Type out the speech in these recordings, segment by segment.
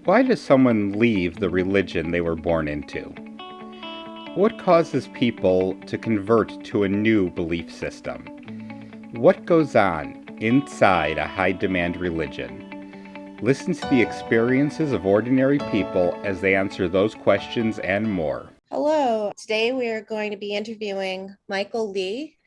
Why does someone leave the religion they were born into? What causes people to convert to a new belief system? What goes on inside a high demand religion? Listen to the experiences of ordinary people as they answer those questions and more. Hello. Today we are going to be interviewing Michael Lee,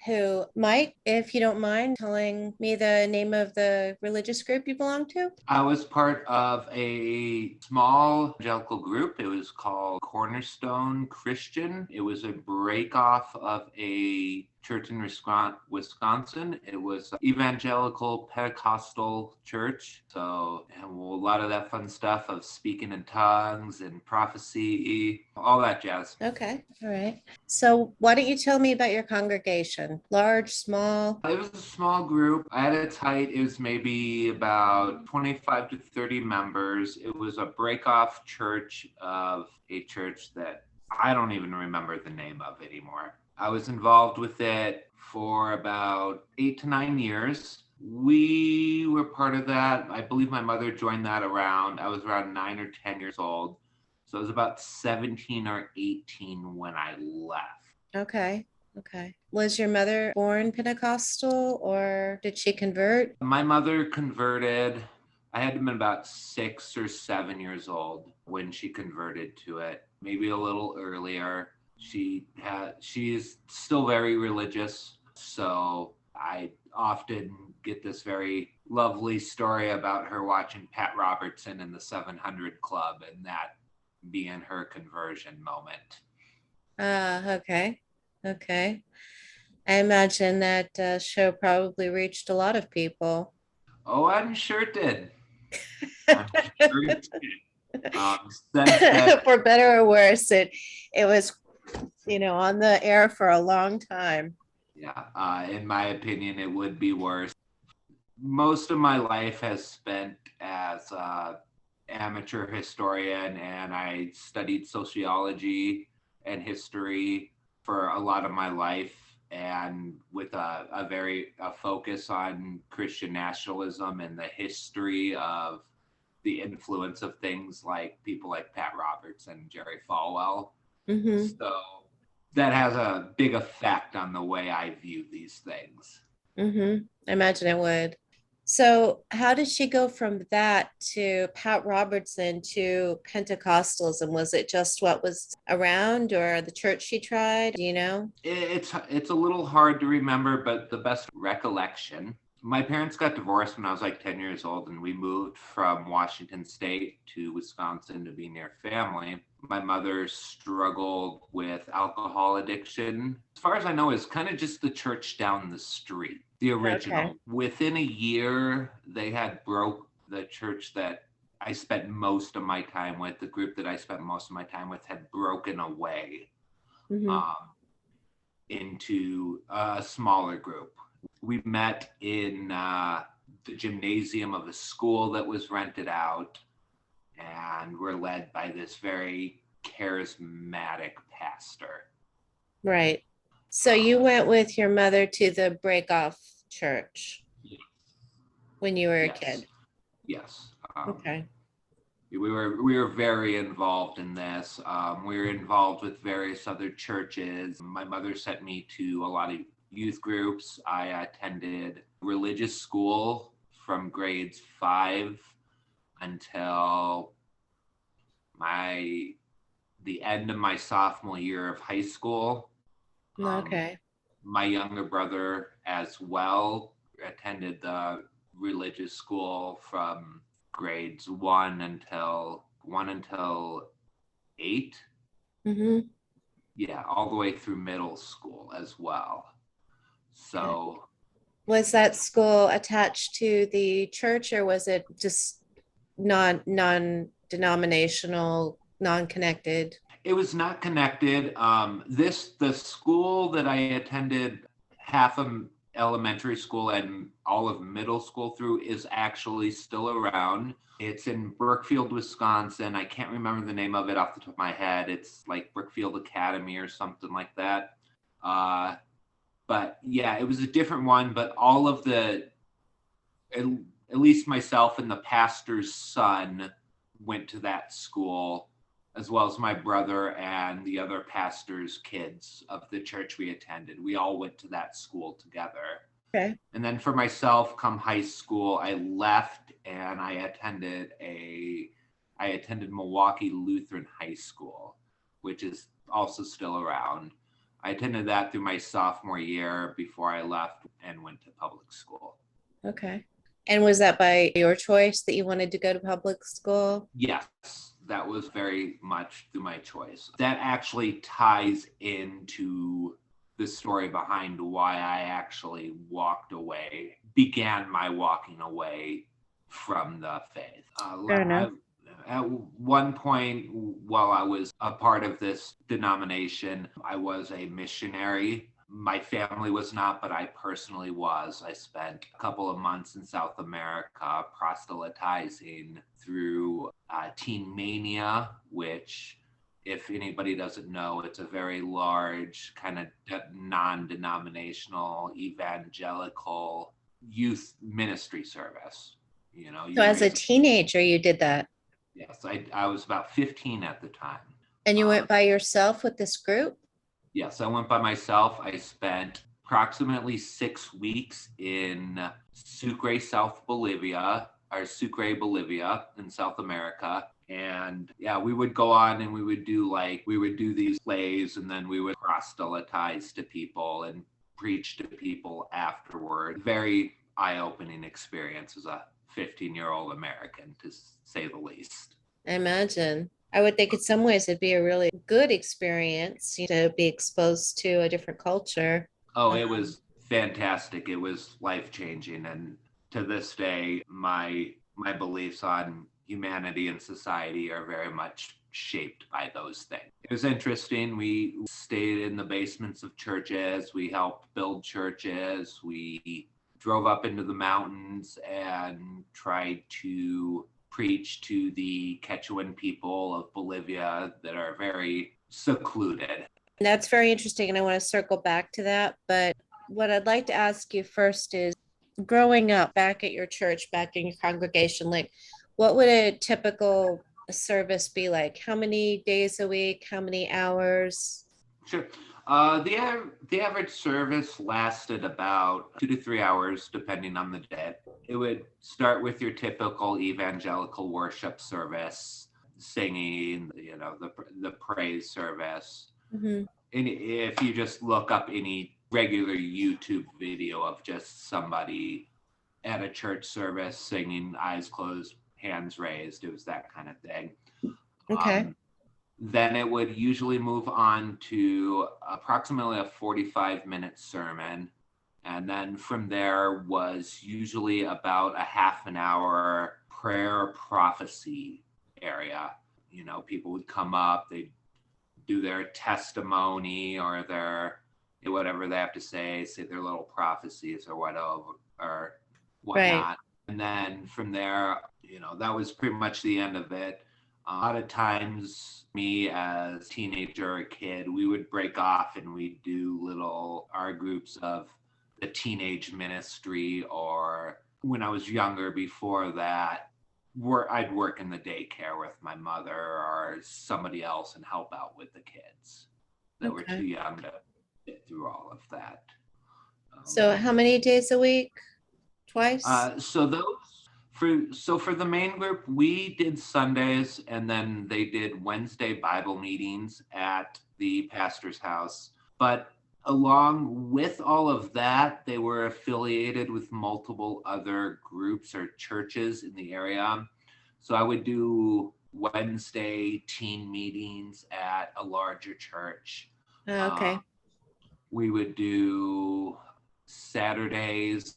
Mike, if you don't mind telling me the name of the religious group you belong to. I was part of a small evangelical group. It was called Cornerstone Christian. It was a break off of a church in Wisconsin. It was an evangelical Pentecostal church. So a lot of that fun stuff of speaking in tongues and prophecy, all that jazz. Okay. All right. So why don't you tell me about your congregation? Large, small? It was a small group. At its height, it was maybe about 25 to 30 members. It was a break-off church of a church that I don't even remember the name of anymore. I was involved with it for about 8 to 9 years. We were part of that. I believe my mother joined that I was around 9 or 10 years old. So I was about 17 or 18 when I left. Okay. Okay. Was your mother born Pentecostal or did she convert? My mother converted. I had to been about 6 or 7 years old when she converted to it, maybe a little earlier. She's still very religious, so I often get this very lovely story about her watching Pat Robertson in the 700 Club and that being her conversion moment. Okay. Okay. I imagine that show probably reached a lot of people. Oh, I'm sure it did. I'm sure it did. Since that, For better or worse, it was, on the air for a long time. yeah, in my opinion, it would be worse. Most of my life has spent as amateur historian, and I studied sociology and history for a lot of my life, and with a focus on Christian nationalism and the history of the influence of things like people like Pat Roberts and Jerry Falwell. Mm-hmm. So that has a big effect on the way I view these things. Mm-hmm. I imagine it would. So, how did she go from that to Pat Robertson to Pentecostalism? Was it just what was around or the church she tried? Do you know? It's a little hard to remember, but the best recollection. My parents got divorced when I was like 10 years old, and we moved from Washington State to Wisconsin to be near family. My mother struggled with alcohol addiction. As far as I know, it's kind of just the church down the street, the original. Okay. Within a year, they had broke the church that I spent most of my time with, the group that I spent most of my time with had broken away Mm-hmm. um, into a smaller group. We met in the gymnasium of a school that was rented out, and were led by this very charismatic pastor. Right. So you went with your mother to the breakoff church Yes. when you were a Yes. kid. Yes. Okay. We were very involved in this. We were involved with various other churches. My mother sent me to a lot of youth groups. I attended religious school from grades 5 until the end of my sophomore year of high school. Okay. My younger brother as well attended the religious school from grades one until 8. Mm-hmm. Yeah, all the way through middle school as well. Okay. So Was that school attached to the church or was it just non-denominational, non-connected? it was not connected. The school that I attended, half of elementary school and all of middle school through, is actually still around. It's in Brookfield, Wisconsin. I can't remember the name of it off the top of my head. It's like Brookfield Academy or something like that. But yeah, it was a different one. But all of at least myself and the pastor's son went to that school, as well as my brother and the other pastors' kids of the church we attended. We all went to that school together. Okay. And then for myself, come high school, I left and I attended Milwaukee Lutheran High School, which is also still around. I attended that through my sophomore year before I left and went to public school. Okay. And was that by your choice that you wanted to go to public school? Yes, that was very much through my choice. That actually ties into the story behind why I actually began my walking away from the faith. Fair enough. At one point, while I was a part of this denomination, I was a missionary. My family was not, but I personally was. I spent a couple of months in South America proselytizing through Teen Mania, which, if anybody doesn't know, it's a very large kind of non-denominational evangelical youth ministry service. So as a teenager, you did that? Yes, I was about 15 at the time. And you went by yourself with this group? Yes, I went by myself. I spent approximately 6 weeks in Sucre, Bolivia in South America. And yeah, we would go on and we would do these plays, and then we would proselytize to people and preach to people afterward. Very eye-opening experience as a 15-year-old American, to say the least. I imagine. I would think in some ways it'd be a really good experience, to be exposed to a different culture. Oh, it was fantastic. It was life-changing. And to this day, my beliefs on humanity and society are very much shaped by those things. It was interesting. We stayed in the basements of churches. We helped build churches. We drove up into the mountains and tried to preach to the Quechuan people of Bolivia that are very secluded. That's very interesting, and I want to circle back to that. But what I'd like to ask you first is, growing up back at your church, back in your congregation, like, what would a typical service be like? How many days a week? How many hours? Sure. The average service lasted about 2 to 3 hours, depending on the day. It would start with your typical evangelical worship service, singing, the praise service. Mm-hmm. And if you just look up any regular YouTube video of just somebody at a church service singing, eyes closed, hands raised, it was that kind of thing. Okay. Then it would usually move on to approximately a 45-minute sermon. And then from there was usually about a half an hour prayer prophecy area. People would come up, they'd do their testimony or their whatever they have to say their little prophecies or whatever or whatnot. Right. And then from there, that was pretty much the end of it. A lot of times, me as a teenager or a kid, we would break off and we'd do our groups of the teenage ministry, or when I was younger before that, I'd work in the daycare with my mother or somebody else and help out with the kids that were too young to get through all of that. So how many days a week? Twice? For the main group, we did Sundays, and then they did Wednesday Bible meetings at the pastor's house. But along with all of that, they were affiliated with multiple other groups or churches in the area. So I would do Wednesday teen meetings at a larger church. Okay. We would do Saturdays.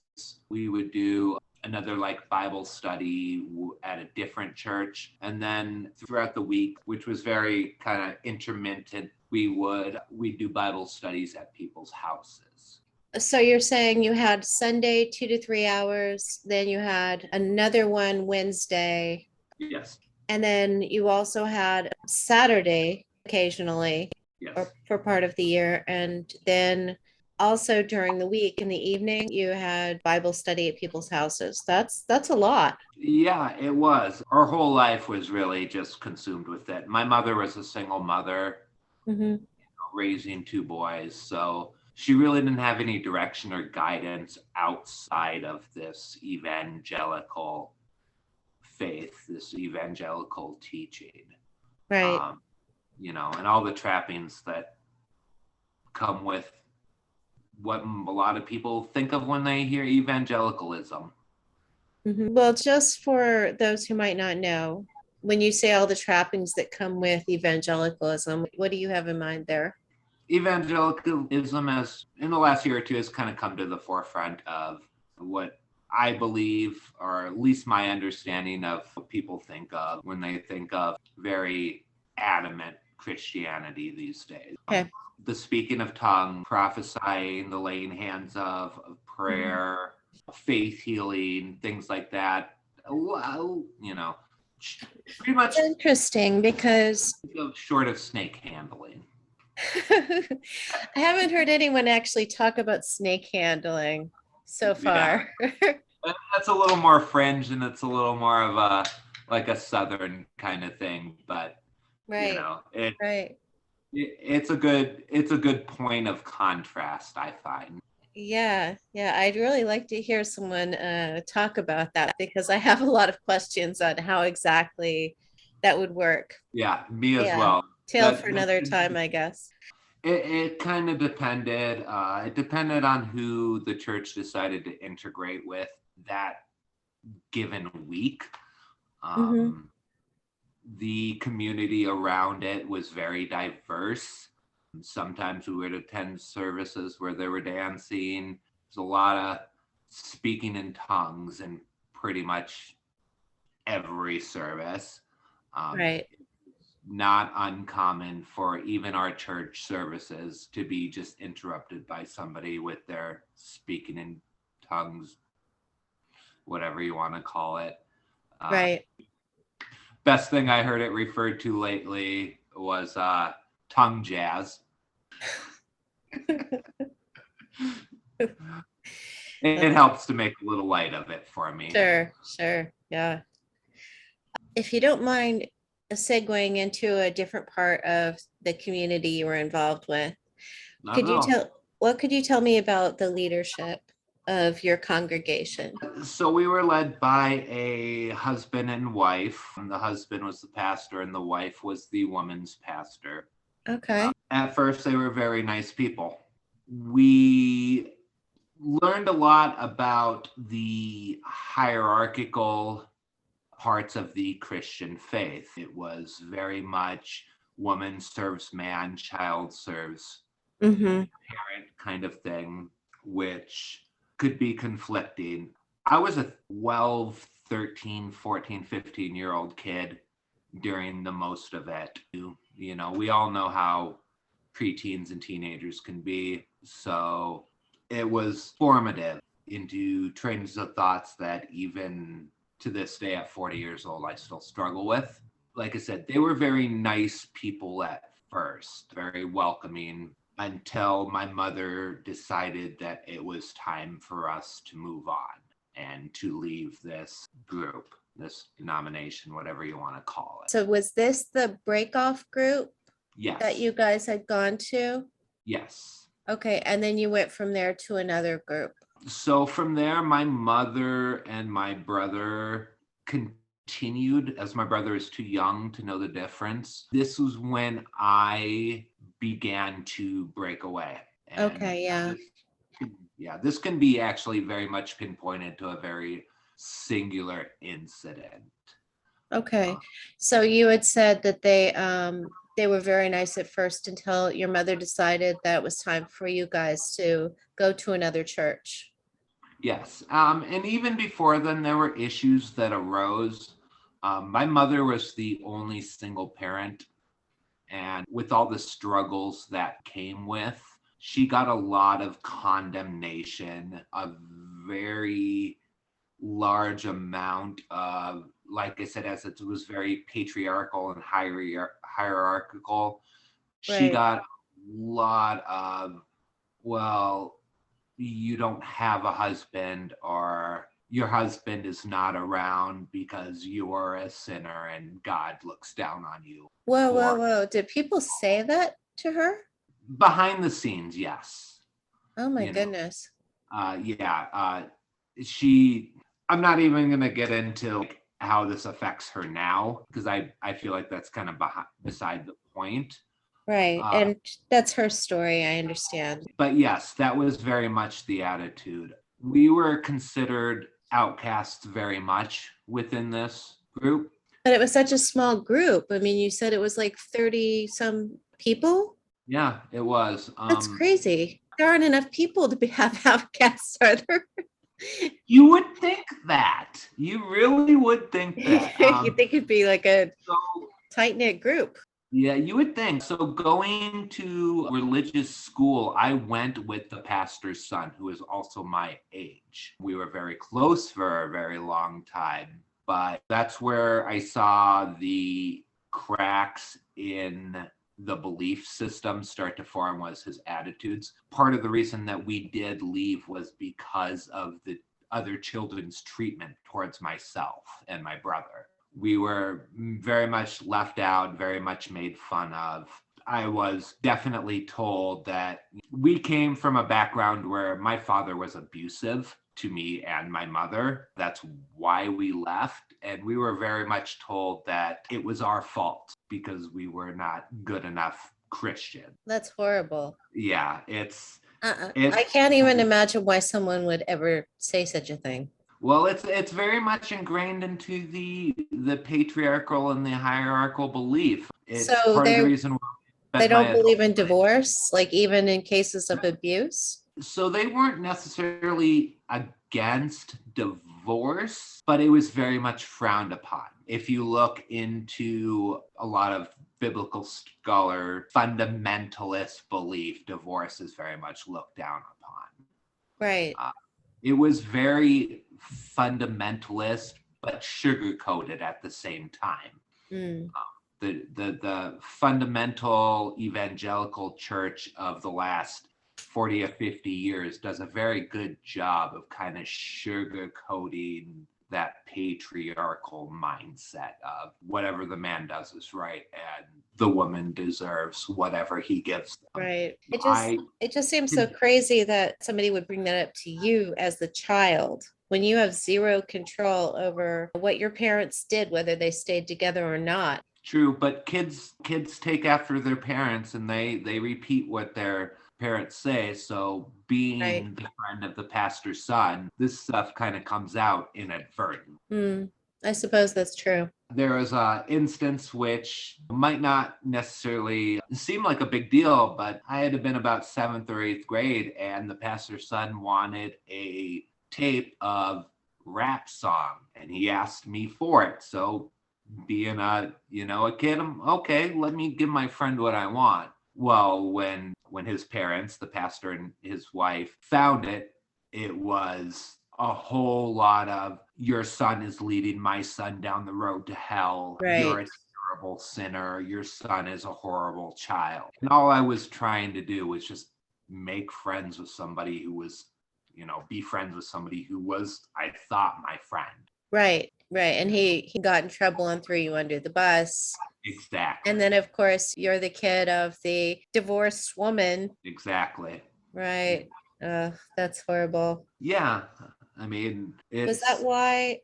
We would do another Bible study at a different church. And then throughout the week, which was very kind of intermittent, we'd do Bible studies at people's houses. So you're saying you had Sunday 2 to 3 hours, then you had another one Wednesday. Yes. And then you also had Saturday occasionally. Yes. Or for part of the year. And then also during the week in the evening, you had Bible study at people's houses. That's a lot. Yeah, it was. Our whole life was really just consumed with it. My mother was a single mother, Hmm. raising two boys, so she really didn't have any direction or guidance outside of this evangelical faith, this evangelical teaching. Right. Um, and all the trappings that come with what a lot of people think of when they hear evangelicalism. Well, just for those who might not know, when you say all the trappings that come with evangelicalism, what do you have in mind there? Evangelicalism has, in the last year or two, has kind of come to the forefront of what I believe, or at least my understanding of what people think of when they think of very adamant Christianity these days. Okay. The speaking of tongue, prophesying, the laying hands of prayer, faith healing, things like that. Well, pretty It's much interesting because short of snake handling. I haven't heard anyone actually talk about snake handling so Yeah, far. that's a little more fringe, and it's a little more of a like a southern kind of thing. But Right. it, Right. it's a good point of contrast, I find. Yeah, yeah, I'd really like to hear someone talk about that because I have a lot of questions on how exactly that would work. Yeah, me as Yeah, well. tale That for another time, I guess. it kind of depended. It depended on who the church decided to integrate with that given week. Hmm. Um, the community around it was very diverse. Sometimes we would attend services where they were dancing. There's a lot of speaking in tongues in pretty much every service. Right. Not uncommon for even our church services to be just interrupted by somebody with their speaking in tongues, whatever you want to call it. Uh, Right. Best thing I heard it referred to lately was tongue jazz. It helps to make a little light of it for me. Sure, sure. Yeah. If you don't mind segueing into a different part of the community you were involved with, Not could at you all. tell what could you tell me about the leadership of your congregation? So we were led by a husband and wife. The husband was the pastor and the wife was the woman's pastor. Okay. At first, they were very nice people. We learned a lot about the hierarchical parts of the Christian faith. It was very much woman serves man, child serves Mm-hmm. parent kind of thing, which could be conflicting. I was a 12, 13, 14, 15-year-old kid during the most of it. We all know how preteens and teenagers can be. So it was formative into trains of thoughts that even to this day at 40 years old, I still struggle with. Like I said, they were very nice people at first, very welcoming until my mother decided that it was time for us to move on and to leave this group, this denomination, whatever you want to call it. So was this the breakoff group that Yes. you guys had gone to? Yes. Okay, and then you went from there to another group. So from there, my mother and my brother continued, as my brother is too young to know the difference. This was when I began to break away. And Okay, yeah. this can be actually very much pinpointed to a very singular incident. Okay. So you had said that they were very nice at first until your mother decided that it was time for you guys to go to another church. Yes. And even before then, there were issues that arose. My mother was the only single parent. And with all the struggles that came with, she got a lot of condemnation, a very large amount of, like I said, as it was very patriarchal and hierarchical, she Right. got a lot of well, you don't have a husband, or your husband is not around because you are a sinner and God looks down on you. Whoa, whoa, For whoa. Did people say that to her? behind the scenes, yes. Oh my You know, goodness. yeah. She, I'm not even going to get into like, how this affects her now, because I feel like that's kind of beside the point. Right. Uh, And that's her story. I understand. but yes, that was very much the attitude. We were considered outcasts very much within this group. But it was such a small group. I mean, you said it was like 30 some people. Yeah, it was. That's crazy. There aren't enough people to have outcasts, are there? You would think that. You really would think that. You think it'd be like a So tight knit group. yeah, you would think. So going to religious school, I went with the pastor's son, who is also my age. We were very close for a very long time, but that's where I saw the cracks in the belief system start to form, was his attitudes. Part of the reason that we did leave was because of the other children's treatment towards myself and my brother. We were very much left out, very much made fun of. I was definitely told that we came from a background where my father was abusive to me and my mother. That's why we left. And we were very much told that it was our fault because we were not good enough Christian. That's horrible. Yeah, it's I can't even imagine why someone would ever say such a thing. Well, it's very much ingrained into the patriarchal and the hierarchical belief. It's So part of the reason why they don't my believe in divorce, like even in cases of abuse. so they weren't necessarily against divorce, but it was very much frowned upon. If you look into a lot of biblical scholar fundamentalist belief, divorce is very much looked down upon. Right. It was very fundamentalist, but sugar-coated at the same time. Mm. The fundamental evangelical church of the last 40 or 50 years does a very good job of kind of sugar-coating that patriarchal mindset of whatever the man does is right and the woman deserves whatever he gives them. Right. It just seems so crazy that somebody would bring that up to you as the child when you have zero control over what your parents did, whether they stayed together or not. True, but kids take after their parents and they repeat what their parents say. So being Right. the friend of the pastor's son, this stuff kind of comes out inadvertent. I suppose that's true. There was an instance which might not necessarily seem like a big deal, but I had been about 7th or 8th grade, and the pastor's son wanted a tape of rap song, and he asked me for it. So being a kid, I'm okay, let me give my friend what I want. Well, when his parents, the pastor and his wife, found it, it was a whole lot of, your son is leading my son down the road to hell. Right. You're a terrible sinner. Your son is a horrible child. And all I was trying to do was just make friends with somebody who was, be friends with somebody who was, I thought, my friend. Right. And he got in trouble and threw you under the bus. Exactly. And then, of course, you're the kid of the divorced woman. Exactly. Right. That's horrible. Yeah. I mean, was that why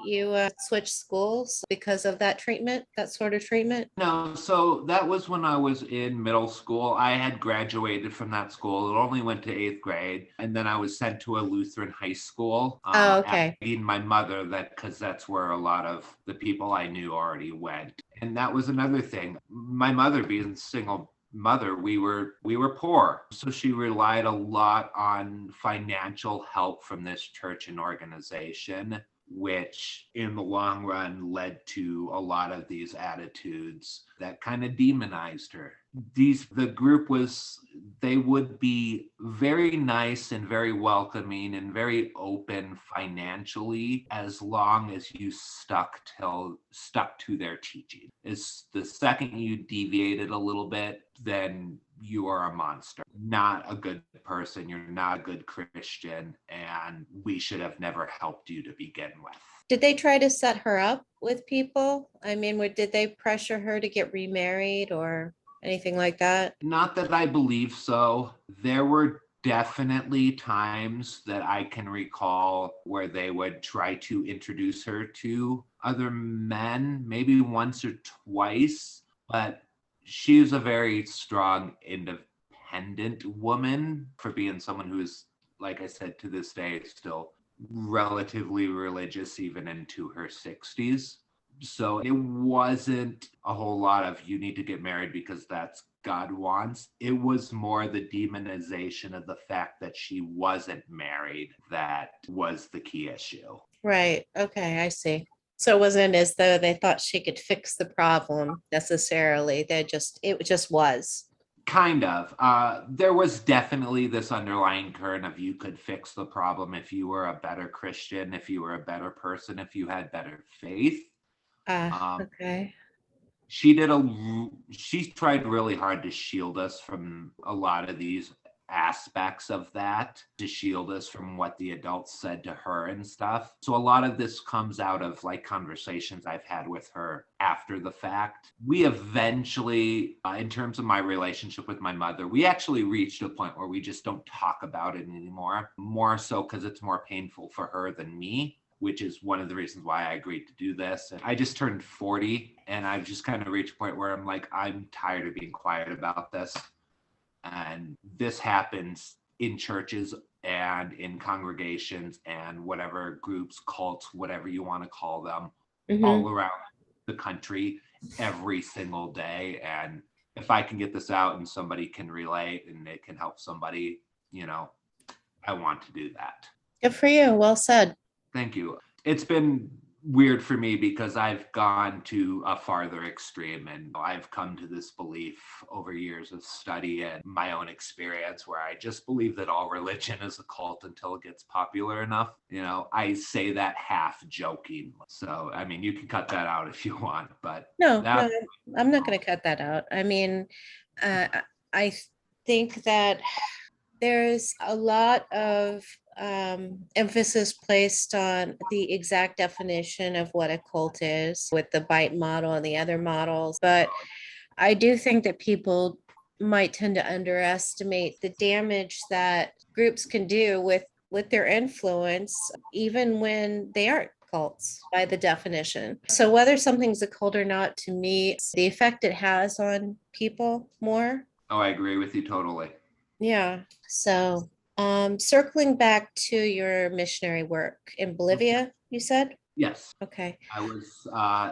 you switched schools, because of that treatment, that sort of treatment? No, so that was when I was in middle school. I had graduated from that school. It only went to 8th grade. And then I was sent to a Lutheran high school. Okay. Asking my mother because that's where a lot of the people I knew already went. And that was another thing. My mother, being single mother, we were poor, so she relied a lot on financial help from this church and organization, which in the long run led to a lot of these attitudes that kind of demonized her. the group they would be very nice and very welcoming and very open financially as long as you stuck to their teaching. It's the second you deviated a little bit, then you are a monster, not a good person. You're not a good Christian, and we should have never helped you to begin with. Did they try to set her up with people? I mean, did they pressure her to get remarried or anything like that? Not that I believe so. There were definitely times that I can recall where they would try to introduce her to other men, maybe once or twice, but she's a very strong, independent woman for being someone who is, like I said, to this day, still relatively religious, even into her 60s. So it wasn't a whole lot of you need to get married because that's God wants. It was more the demonization of the fact that she wasn't married that was the key issue. Right. Okay, I see. So it wasn't as though they thought she could fix the problem necessarily. It just was. Kind of. There was definitely this underlying current of you could fix the problem if you were a better Christian, if you were a better person, if you had better faith. Okay. She tried really hard to shield us from a lot of these aspects of that, to shield us from what the adults said to her and stuff. So a lot of this comes out of like conversations I've had with her after the fact. We eventually, in terms of my relationship with my mother, we actually reached a point where we just don't talk about it anymore, more so because it's more painful for her than me, which is one of the reasons why I agreed to do this. And I just turned 40 and I've just kind of reached a point where I'm like, I'm tired of being quiet about this. And this happens in churches and in congregations and whatever groups, cults, whatever you want to call them, all around the country every single day. And if I can get this out and somebody can relate and it can help somebody, I want to do that. Good for you. Well said. Thank you. It's been weird for me because I've gone to a farther extreme and I've come to this belief over years of study and my own experience where I just believe that all religion is a cult until it gets popular enough. I say that half joking. So, I mean, you can cut that out if you want, but No, I'm not going to cut that out. I mean, I think that there's a lot of emphasis placed on the exact definition of what a cult is with the bite model and the other models. But I do think that people might tend to underestimate the damage that groups can do with their influence, even when they aren't cults by the definition. So whether something's a cult or not, to me, the effect it has on people more. Oh, I agree with you totally. Yeah. So circling back to your missionary work in Bolivia, you said? Yes. Okay. I was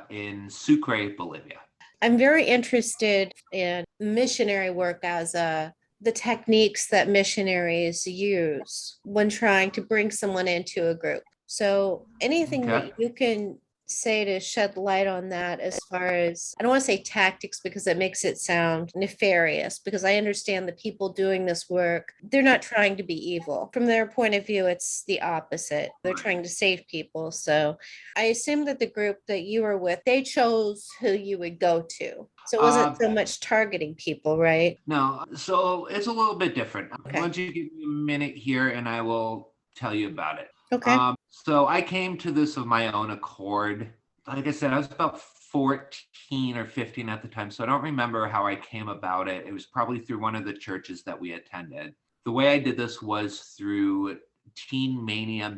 in Sucre, Bolivia. I'm very interested in missionary work as the techniques that missionaries use when trying to bring someone into a group. So anything that you can say to shed light on that, as far as, I don't want to say tactics because it makes it sound nefarious, because I understand the people doing this work, they're not trying to be evil. From their point of view, it's the opposite. They're trying to save people. So I assume that the group that you were with, they chose who you would go to. So it wasn't so much targeting people, right? No, so it's a little bit different. Okay. Why don't you give me a minute here and I will tell you about it. Okay. So I came to this of my own accord. Like I said, I was about 14 or 15 at the time, so I don't remember how I came about it. It was probably through one of the churches that we attended. The way I did this was through Teen Mania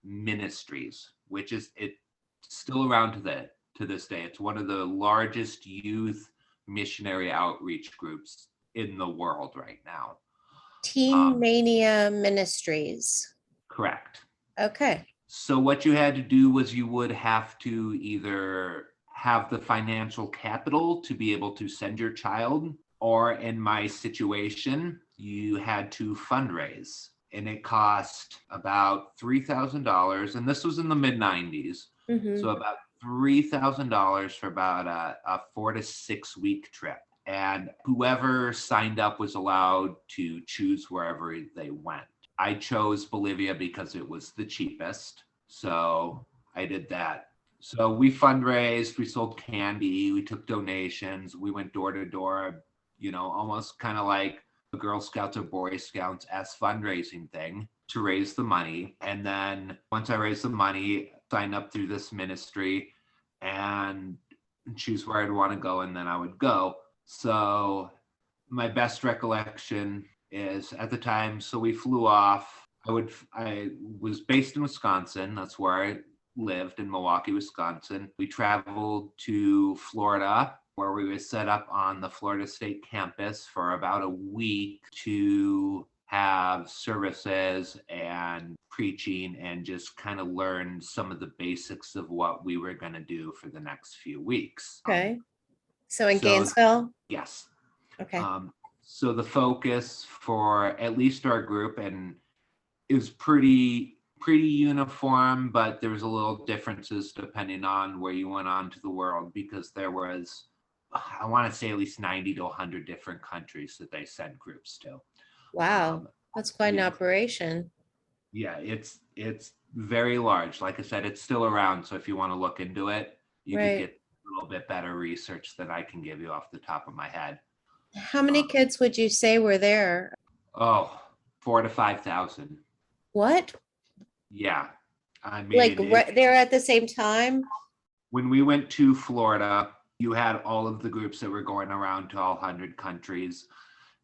Ministries, which is it's still around to this day. It's one of the largest youth missionary outreach groups in the world right now. Teen Mania Ministries. Correct. Okay. So what you had to do was you would have to either have the financial capital to be able to send your child, or in my situation, you had to fundraise. And it cost about $3,000. And this was in the mid-90s. Mm-hmm. So about $3,000 for about a 4 to 6 week trip. and whoever signed up was allowed to choose wherever they went. I chose Bolivia because it was the cheapest, so I did that. So we fundraised, we sold candy, we took donations, we went door to door, almost kind of like a Girl Scouts or Boy Scouts as fundraising thing to raise the money. And then once I raised the money, sign up through this ministry and choose where I'd want to go, and then I would go. So my best recollection is at the time, so we flew off. I was based in Wisconsin. That's where I lived, in Milwaukee, Wisconsin. We traveled to Florida, where we were set up on the Florida State campus for about a week to have services and preaching and just kind of learn some of the basics of what we were going to do for the next few weeks. Okay. So in Gainesville? Yes. Okay. So the focus for at least our group, and it was pretty uniform, but there was a little differences depending on where you went on to the world, because there was, I want to say, at least 90 to 100 different countries that they sent groups to. Wow, that's quite an operation. Yeah, it's very large. Like I said, it's still around. So if you want to look into it, you can get a little bit better research than I can give you off the top of my head. How many kids would you say were there? Oh, 4,000 to 5,000. What? Yeah. I mean, like right there at the same time? When we went to Florida, you had all of the groups that were going around to all 100 countries.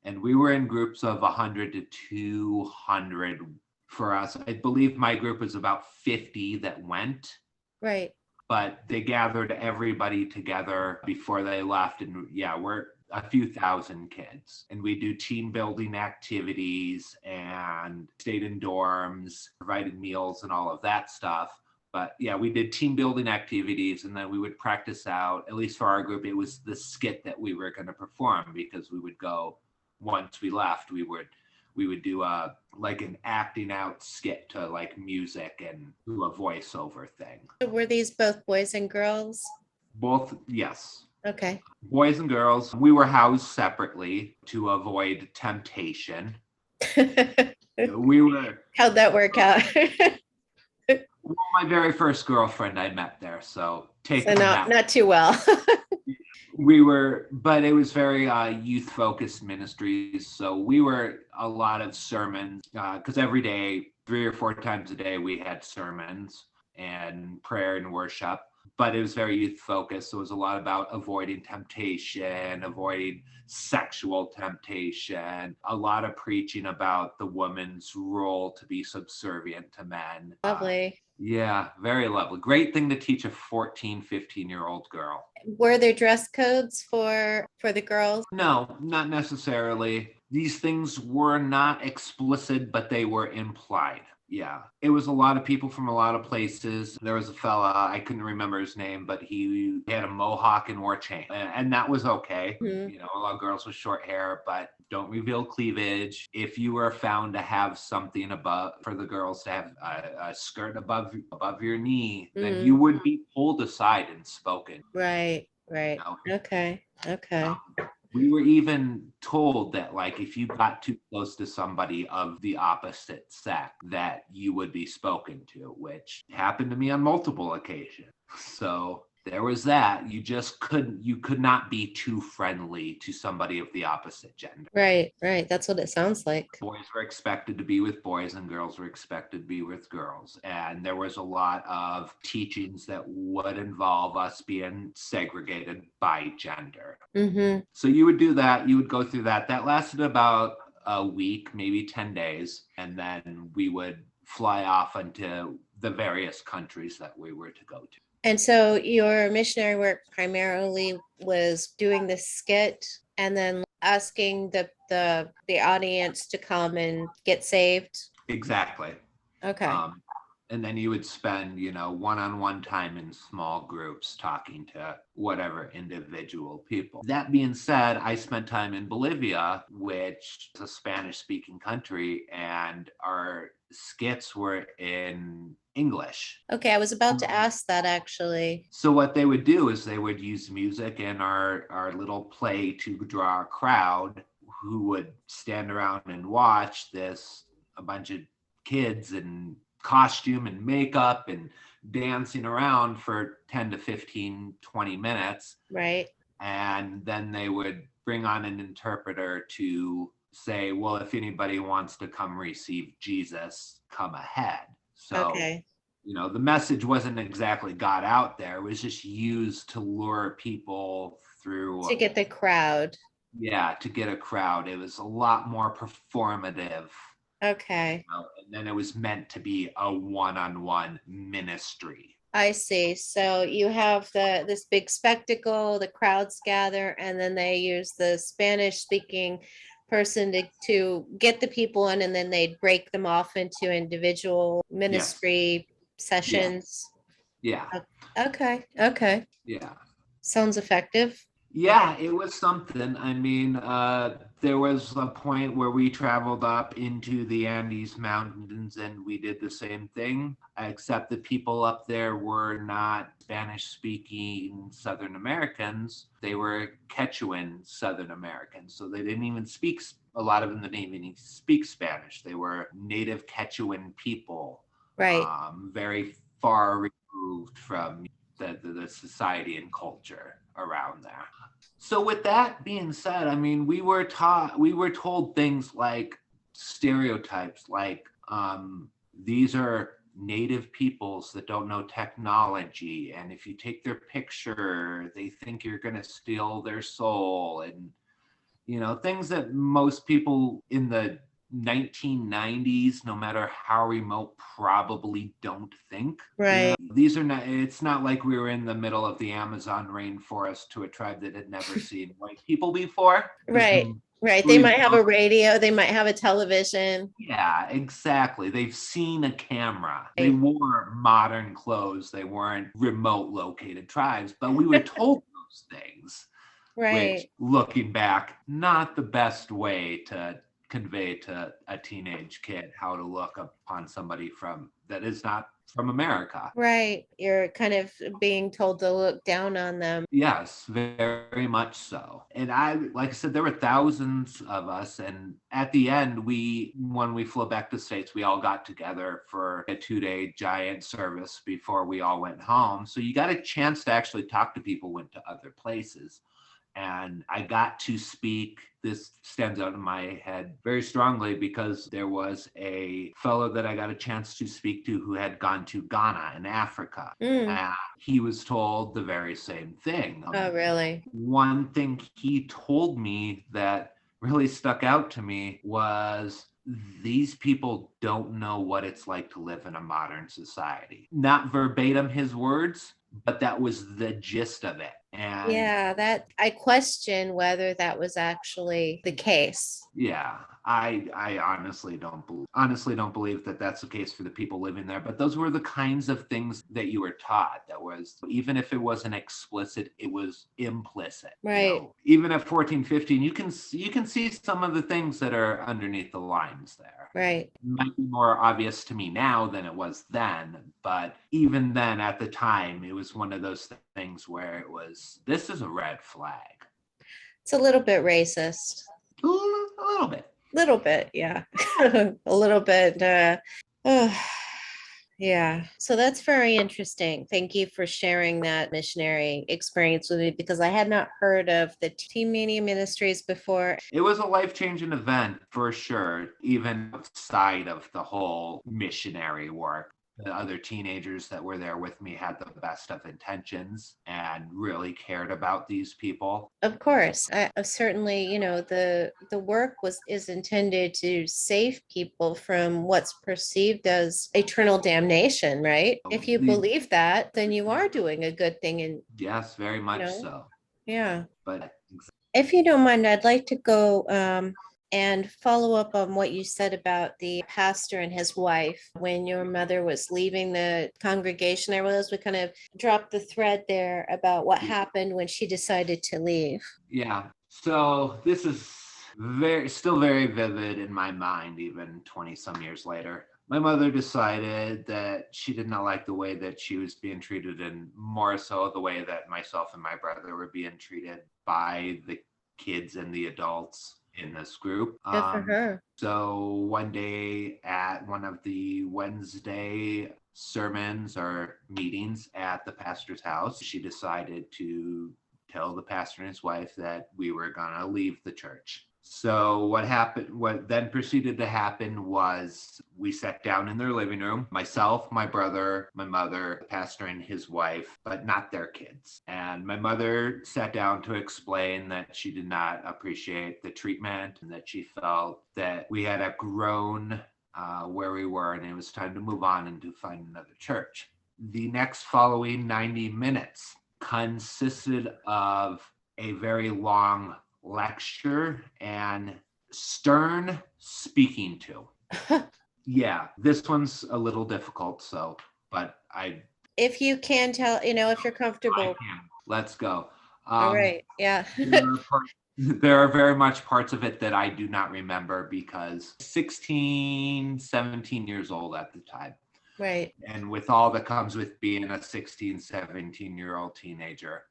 And we were in groups of 100 to 200 for us. I believe my group was about 50 that went. Right. But they gathered everybody together before they left. And yeah, we're a few thousand kids. And we do team building activities and stayed in dorms, provided meals and all of that stuff. But yeah, we did team building activities, and then we would practice out, at least for our group, it was the skit that we were going to perform, because we would go, once we left, we would do like an acting out skit to like music and do a voiceover thing. So were these both boys and girls? Both, yes. Okay. Boys and girls. We were housed separately to avoid temptation. How'd that work out? Well, my very first girlfriend I met there, so not too well. But it was very youth focused ministries. So we were a lot of sermons, because every day, 3 or 4 times a day, we had sermons and prayer and worship. But it was very youth focused. So it was a lot about avoiding temptation, avoiding sexual temptation, a lot of preaching about the woman's role to be subservient to men. Lovely. Yeah, very lovely. Great thing to teach a 14, 15-year-old girl. Were there dress codes for the girls? No, not necessarily. These things were not explicit, but they were implied. Yeah, it was a lot of people from a lot of places. There was a fella, I couldn't remember his name, but he had a mohawk and wore chain, and that was okay. Mm-hmm. A lot of girls with short hair, but don't reveal cleavage. If you were found to have something above, for the girls to have a skirt above your knee, then you would be pulled aside and spoken. Right. Okay. We were even told that, like, if you got too close to somebody of the opposite sex, that you would be spoken to, which happened to me on multiple occasions. So there was that. You could not be too friendly to somebody of the opposite gender. Right. That's what it sounds like. Boys were expected to be with boys and girls were expected to be with girls. And there was a lot of teachings that would involve us being segregated by gender. Mm-hmm. So you would do that. You would go through that. That lasted about a week, maybe 10 days. And then we would fly off into the various countries that we were to go to. And so your missionary work primarily was doing the skit and then asking the audience to come and get saved? Exactly. Okay. And then you would spend, one-on-one time in small groups talking to whatever individual people. That being said, I spent time in Bolivia, which is a Spanish-speaking country, and our skits were in English. Okay, I was about to ask that actually. So what they would do is they would use music in our little play to draw a crowd who would stand around and watch a bunch of kids in costume and makeup and dancing around for 10 to 15, 20 minutes. Right. And then they would bring on an interpreter to say, well, if anybody wants to come receive Jesus, come ahead. So, okay. The message wasn't exactly got out there. It was just used to lure people through. To get the crowd. Yeah, to get a crowd. It was a lot more performative. Okay. And then it was meant to be a one-on-one ministry. I see. So you have this big spectacle, the crowds gather, and then they use the Spanish speaking person to get the people in, and then they'd break them off into individual ministry sessions. Yeah. Okay. Okay. Yeah. Sounds effective. Yeah, it was something. I mean, there was a point where we traveled up into the Andes Mountains and we did the same thing, except the people up there were not Spanish-speaking Southern Americans. They were Quechuan Southern Americans. So they didn't even speak, a lot of them didn't even speak Spanish. They were native Quechuan people. Right. Very far removed from the society and culture around there. So with that being said, I mean, we were told things like stereotypes, like these are native peoples that don't know technology, and if you take their picture, they think you're going to steal their soul, and things that most people in the 1990s, no matter how remote, probably don't think. Right. These are not, it's not like we were in the middle of the Amazon rainforest to a tribe that had never seen white people before. Right. Right. They might have a radio, they might have a television. Yeah, exactly. They've seen a camera. They wore modern clothes. They weren't remote located tribes, but we were told those things. Right. Which, looking back, not the best way to convey to a teenage kid how to look upon somebody that is not from America. Right. You're kind of being told to look down on them. Yes, very much so. And like I said, there were thousands of us. And at the end, when we flew back to the States, we all got together for a 2-day giant service before we all went home. So you got a chance to actually talk to people who went to other places. And I got to speak, this stands out in my head very strongly because there was a fellow that I got a chance to speak to who had gone to Ghana in Africa. And he was told the very same thing. Oh, really? One thing he told me that really stuck out to me was these people don't know what it's like to live in a modern society. Not verbatim his words, but that was the gist of it. And yeah, that I question whether that was actually the case. Yeah, I honestly don't believe that that's the case for the people living there. But those were the kinds of things that you were taught. That was, even if it wasn't explicit, it was implicit. Right. Even at 14, 15, you can see some of the things that are underneath the lines there. Right. It might be more obvious to me now than it was then, but even then, at the time, it was one of those things where this is a red flag. It's a little bit racist. A little bit. Little bit, yeah. A little bit. Yeah. So that's very interesting. Thank you for sharing that missionary experience with me because I had not heard of the teen media ministries before. It was a life-changing event for sure, even outside of the whole missionary work. The other teenagers that were there with me had the best of intentions and really cared about these people. Of course, I certainly, the work is intended to save people from what's perceived as eternal damnation, right? If you believe that, then you are doing a good thing. And yes, very much so. Yeah. But if you don't mind, I'd like to go and follow up on what you said about the pastor and his wife when your mother was leaving the congregation. I realized we kind of dropped the thread there about what happened when she decided to leave. Yeah. So this is still very vivid in my mind, even 20 some years later. My mother decided that she did not like the way that she was being treated, and more so the way that myself and my brother were being treated by the kids and the adults in this group. Good for her. So one day at one of the Wednesday sermons or meetings at the pastor's house, she decided to tell the pastor and his wife that we were going to leave the church. So what then proceeded to happen was we sat down in their living room, myself, my brother, my mother, the pastor and his wife, but not their kids. And my mother sat down to explain that she did not appreciate the treatment and that she felt that we had outgrown where we were and it was time to move on and to find another church. The next following 90 minutes consisted of a very long lecture and stern speaking to. Yeah, this one's a little difficult, but if you can tell, if you're comfortable. Let's go. All right. Yeah. There are very much parts of it that I do not remember because 16, 17 years old at the time. Right. And with all that comes with being a 16, 17-year-old teenager,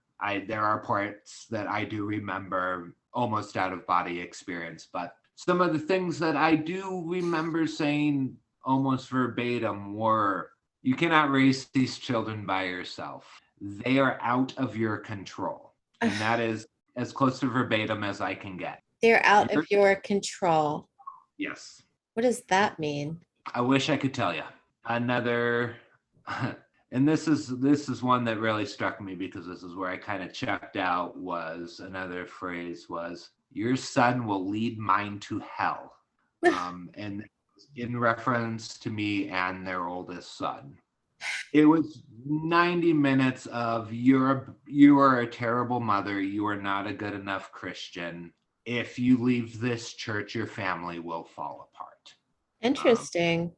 there are parts that I do remember almost out of body experience. But some of the things that I do remember saying almost verbatim were, you cannot raise these children by yourself. They are out of your control. And that is as close to verbatim as I can get. They're out of your control. Yes. What does that mean? I wish I could tell you. Another, and this is one that really struck me because this is where I kind of checked out, was another phrase was, your son will lead mine to hell. And in reference to me and their oldest son. It was 90 minutes of you are a terrible mother. You are not a good enough Christian. If you leave this church, your family will fall apart. Interesting.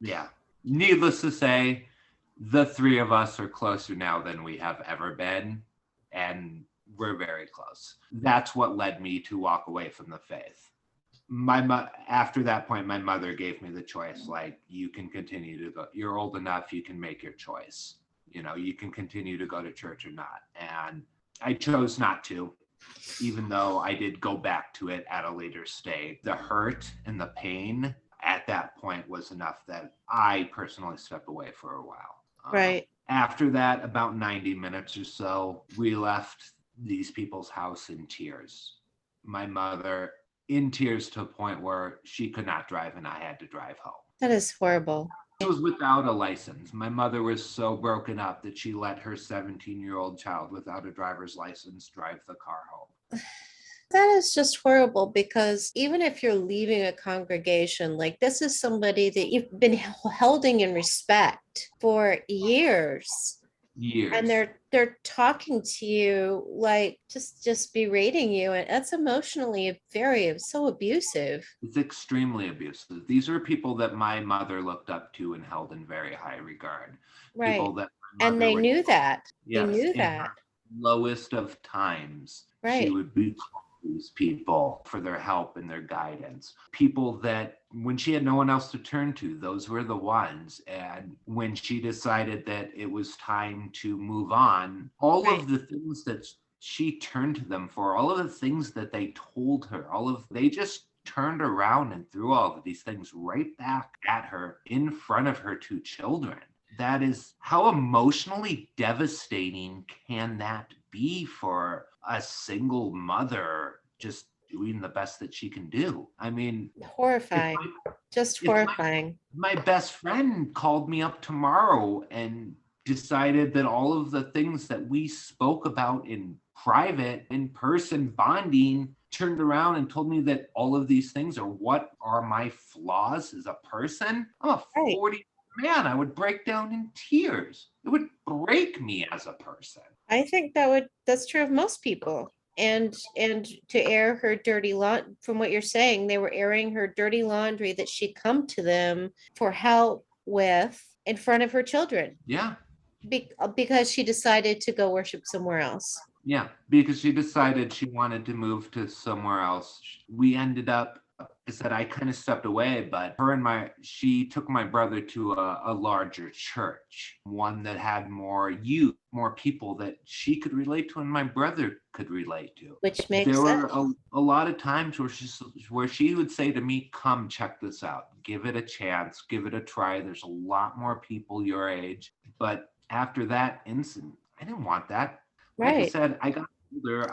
Yeah. Needless to say, the three of us are closer now than we have ever been. And we're very close. That's what led me to walk away from the faith. After that point, my mother gave me the choice, like, you can continue to go. You're old enough, you can make your choice. You can continue to go to church or not. And I chose not to, even though I did go back to it at a later stage. The hurt and the pain at that point was enough that I personally stepped away for a while. Right. After that, about 90 minutes or so, we left these people's house in tears. My mother in tears to a point where she could not drive and I had to drive home. That is horrible. It was without a license. My mother was so broken up that she let her 17-year-old child without a driver's license drive the car home. That is just horrible, because even if you're leaving a congregation, like, this is somebody that you've been holding in respect for years. And they're talking to you like just berating you, and that's emotionally so abusive. It's extremely abusive. These are people that my mother looked up to and held in very high regard. Right. People that and they knew that. Yes, they knew that. Lowest of times, right. She would be these people for their help and their guidance. People that when she had no one else to turn to, those were the ones. And when she decided that it was time to move on, all right. of the things that she turned to them for, all of the things that they told her, they just turned around and threw all of these things right back at her in front of her two children. That is, how emotionally devastating can that be for a single mother just doing the best that she can do? I mean, horrifying. Just horrifying. My best friend called me up tomorrow and decided that all of the things that we spoke about in private, in person bonding, turned around and told me that all of these things are what are my flaws as a person. I'm a 40 man. I would break down in tears. It would break me as a person. I think that's true of most people. and to air her dirty laundry. From what you're saying, they were airing her dirty laundry that she'd come to them for help with in front of her children Yeah. because she decided to go worship somewhere else. Yeah, because she decided she wanted to move to somewhere else. We ended up, I said I kind of stepped away, but she took my brother to a larger church, one that had more youth, more people that she could relate to and my brother could relate to. Which makes There were sense. a lot of times where she would say to me, come check this out, give it a chance, give it a try. There's a lot more people your age. But after that incident, I didn't want that. Like I Right. said, I got older.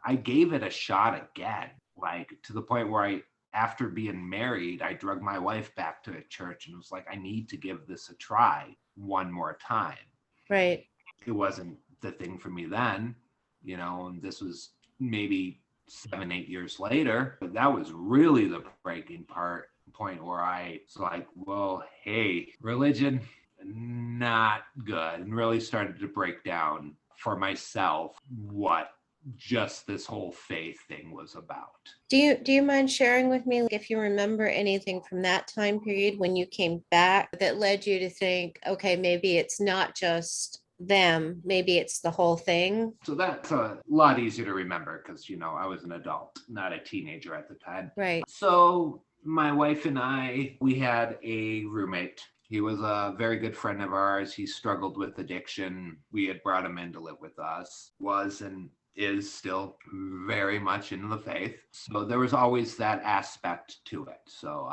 I gave it a shot again, like to the point where after being married, I drug my wife back to a church and was like, I need to give this a try one more time. Right. It wasn't the thing for me then, and this was maybe 7-8 years later, but that was really the breaking point where I was like, well, hey, religion, not good, and really started to break down for myself what just this whole faith thing was about. Do you mind sharing with me if you remember anything from that time period when you came back that led you to think, okay, maybe it's not just them, maybe it's the whole thing? So that's a lot easier to remember because, I was an adult, not a teenager at the time. Right. So my wife and I, we had a roommate. He was a very good friend of ours. He struggled with addiction. We had brought him in to live with us, was and is still very much in the faith. So there was always that aspect to it. So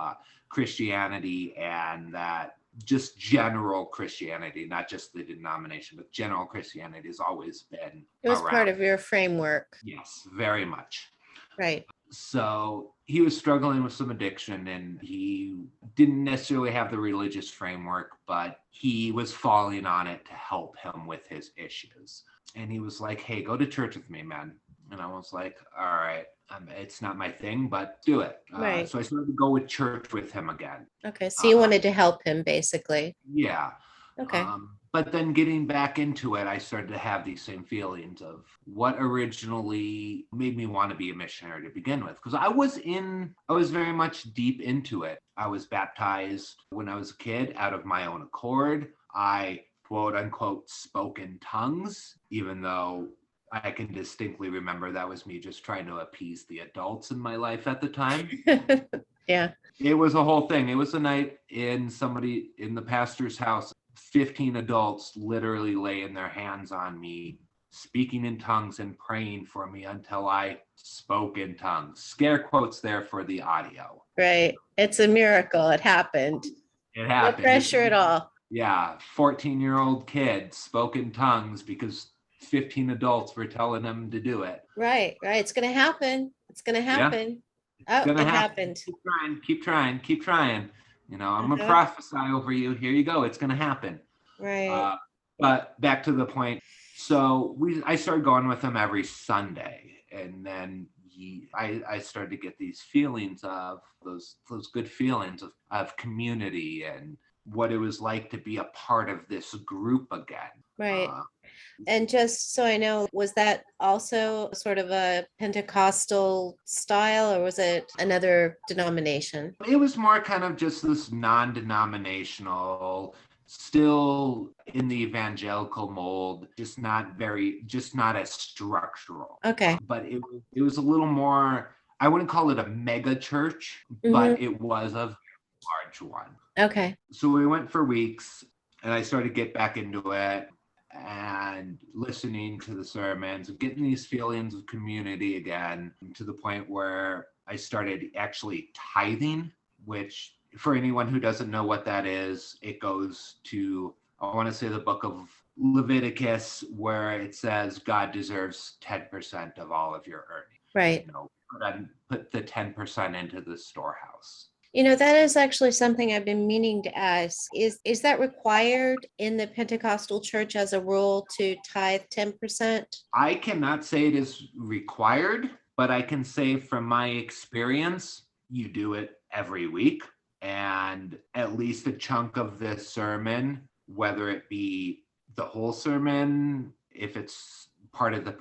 Christianity and that just general Christianity, not just the denomination, but general Christianity has always been It was around. part of your framework. Yes, very much. Right. So he was struggling with some addiction and he didn't necessarily have the religious framework, but he was falling on it to help him with his issues. And he was like, hey, go to church with me, man. And I was like, all right, it's not my thing, but do it. Right. So I started to go with church with him again. Okay. So you wanted to help him basically. Yeah. Okay. But then getting back into it, I started to have these same feelings of what originally made me want to be a missionary to begin with. Because I was very much deep into it. I was baptized when I was a kid out of my own accord. I quote unquote spoke in tongues, even though I can distinctly remember that was me just trying to appease the adults in my life at the time. Yeah. It was a whole thing. It was a night in the pastor's house. 15 adults literally laying their hands on me, speaking in tongues and praying for me until I spoke in tongues. Scare quotes there for the audio. Right. It's a miracle. It happened. It happened. No pressure at all. Yeah. 14-year-old kid spoke in tongues because 15 adults were telling him to do it. Right. It's going to happen. It's going to happen. Yeah. It happened. Keep trying. I'm going to prophesy over you. Here you go. It's going to happen. Right. But back to the point. So I started going with him every Sunday. And then I started to get these feelings of those good feelings of community and what it was like to be a part of this group again. Right. And just so I know, was that also sort of a Pentecostal style or was it another denomination? It was more kind of just this non-denominational, still in the evangelical mold, just not as structural. Okay. But it was a little more, I wouldn't call it a mega church, but it was a large one. Okay. So we went for weeks and I started to get back into it and listening to the sermons and getting these feelings of community again, to the point where I started actually tithing, which for anyone who doesn't know what that is, it goes to, I want to say, the book of Leviticus, where it says God deserves 10% of all of your earnings. Right. Put the 10% into the storehouse. That is actually something I've been meaning to ask. Is that required in the Pentecostal church as a rule to tithe 10%? I cannot say it is required, but I can say from my experience, you do it every week. And at least a chunk of this sermon, whether it be the whole sermon, if it's part of the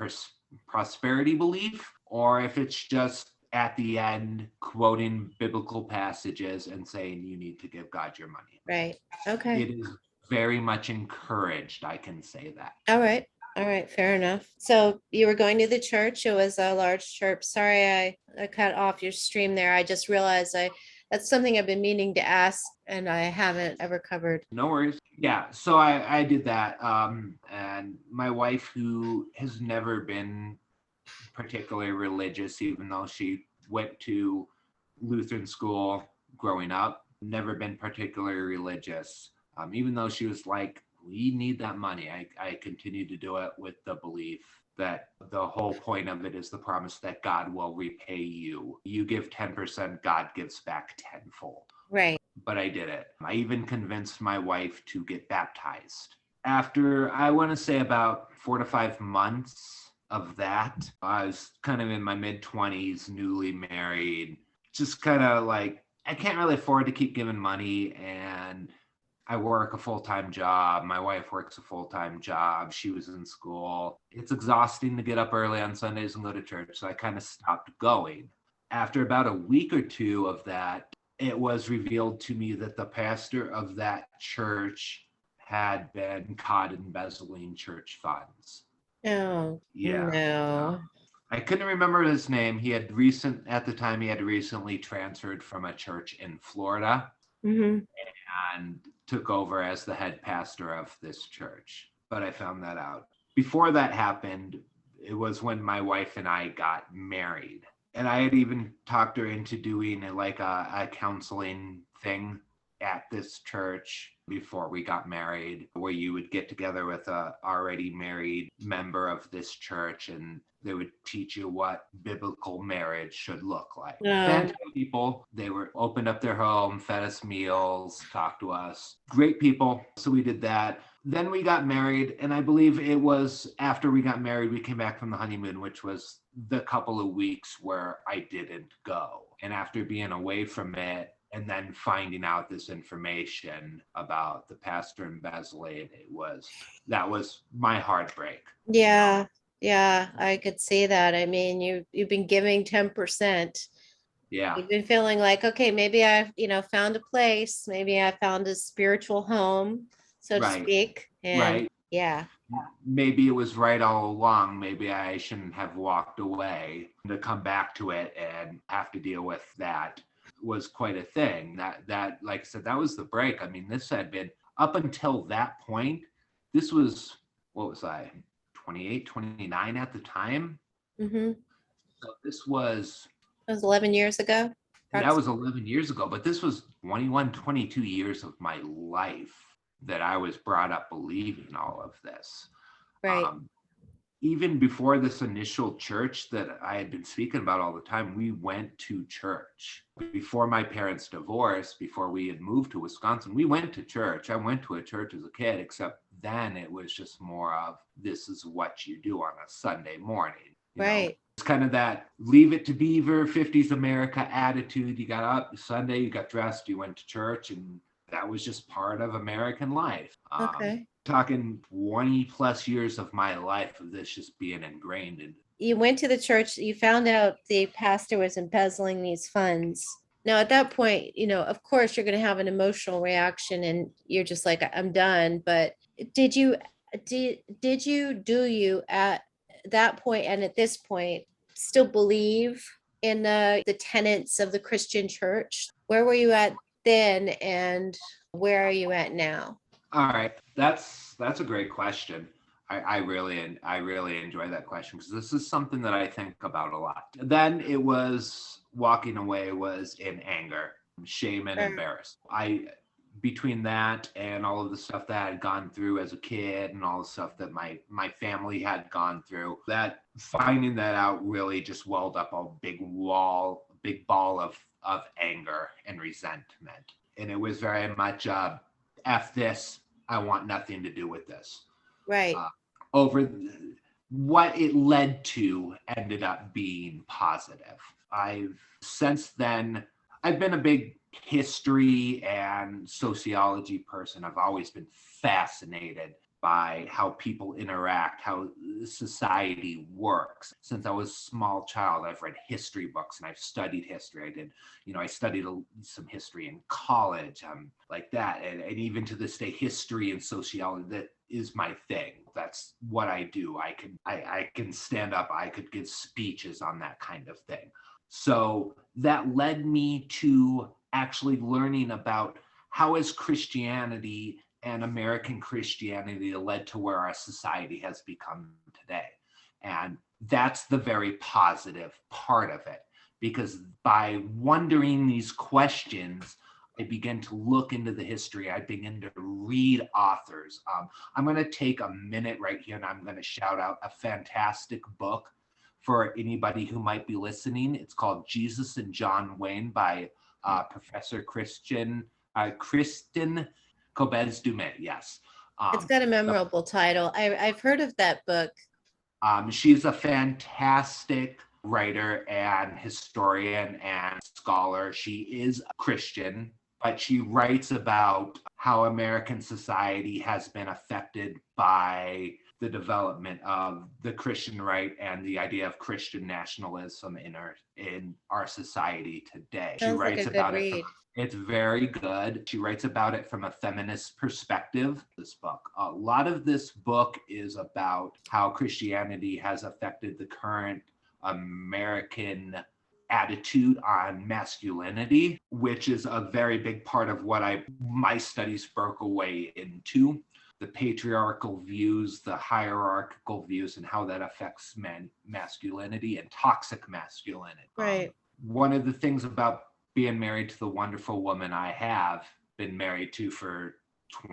prosperity belief, or if it's just at the end quoting biblical passages and saying you need to give God your money. Right. Okay. It is very much encouraged, I can say that. All right. All right. Fair enough. So you were going to the church. It was a large church. Sorry, I cut off your stream there. I just realized that's something I've been meaning to ask and I haven't ever covered. No worries. Yeah, so I did that. And my wife, who has never been particularly religious, even though she went to Lutheran school growing up, never been particularly religious. Even though she was like, we need that money. I continued to do it with the belief that the whole point of it is the promise that God will repay you. You give 10%, God gives back tenfold. Right. But I did it. I even convinced my wife to get baptized. After, I want to say, about 4 to 5 months of that, I was kind of in my mid-20s, newly married, just kind of like, I can't really afford to keep giving money, and I work a full-time job. My wife works a full-time job. She was in school. It's exhausting to get up early on Sundays and go to church, so I kind of stopped going. After about a week or two of that, it was revealed to me that the pastor of that church had been caught embezzling church funds. Oh, Yeah. no. I couldn't remember his name. At the time, he had recently transferred from a church in Florida Mm-hmm. and took over as the head pastor of this church. But I found that out. Before that happened, it was when my wife and I got married. And I had even talked her into doing a counseling thing at this church before we got married, where you would get together with a already married member of this church and they would teach you what biblical marriage should look like. Fantastic people. They were opened up their home, fed us meals, talked to us. Great people. So we did that. Then we got married, and I believe it was after we got married, we came back from the honeymoon, which was the couple of weeks where I didn't go. And after being away from it, and then finding out this information about the pastor embezzling, that was my heartbreak. Yeah. Yeah, I could see that. I mean, you've been giving 10%. Yeah. You've been feeling like, okay, maybe I've, found a place. Maybe I found a spiritual home, so to Right. speak. And Right. yeah. Maybe it was right all along. Maybe I shouldn't have walked away. To come back to it and have to deal with that was quite a thing. That like I said, that was the break. I mean, this had been up until that point. This was, what was I, 28, 29 at the time? Mm-hmm. So this was, That was 11 years ago. that was 11 years ago, but this was 21, 22 years of my life that I was brought up believing all of this. Right. Even before this initial church that I had been speaking about all the time, we went to church. Before my parents' divorce, before we had moved to Wisconsin, we went to church. I went to a church as a kid, except then it was just more of, this is what you do on a Sunday morning. Right. It's kind of that leave it to Beaver, 50s America attitude. You got up Sunday, you got dressed, you went to church, and that was just part of American life. Okay. Talking 20 plus years of my life of this just being ingrained in. You went to the church, you found out the pastor was embezzling these funds. Now, at that point, of course, you're going to have an emotional reaction and you're just like, I'm done. But do you at that point and at this point still believe in the tenets of the Christian church? Where were you at then and where are you at now? All right, that's a great question. I really enjoy that question because this is something that I think about a lot. Then it was walking away was in anger, shame, and embarrassment. Between that and all of the stuff that I had gone through as a kid and all the stuff that my family had gone through, that finding that out really just welled up a big ball of anger and resentment. And it was very much F this, I want nothing to do with this. Right. What it led to ended up being positive. Since then, I've been a big history and sociology person. I've always been fascinated by how people interact, how society works. Since I was a small child, I've read history books and I've studied history. I studied some history in college, like that. And even to this day, history and sociology, that is my thing. That's what I do. I can stand up, I could give speeches on that kind of thing. So that led me to actually learning about how is Christianity and American Christianity led to where our society has become today. And that's the very positive part of it, because by wondering these questions, I begin to look into the history. I begin to read authors. I'm going to take a minute right here and I'm going to shout out a fantastic book for anybody who might be listening. It's called Jesus and John Wayne by Professor Kristen Cobes Dumet. Yes. It's got a memorable title. I've heard of that book. She's a fantastic writer and historian and scholar. She is a Christian, but she writes about how American society has been affected by the development of the Christian right and the idea of Christian nationalism in our society today. Sounds she writes like a good about read. it. It's very good. She writes about it from a feminist perspective. This book, a lot of this book is about how Christianity has affected the current American attitude on masculinity, which is a very big part of what my studies broke away into. The patriarchal views, the hierarchical views, and how that affects masculinity and toxic masculinity. Right. One of the things about being married to the wonderful woman I have been married to for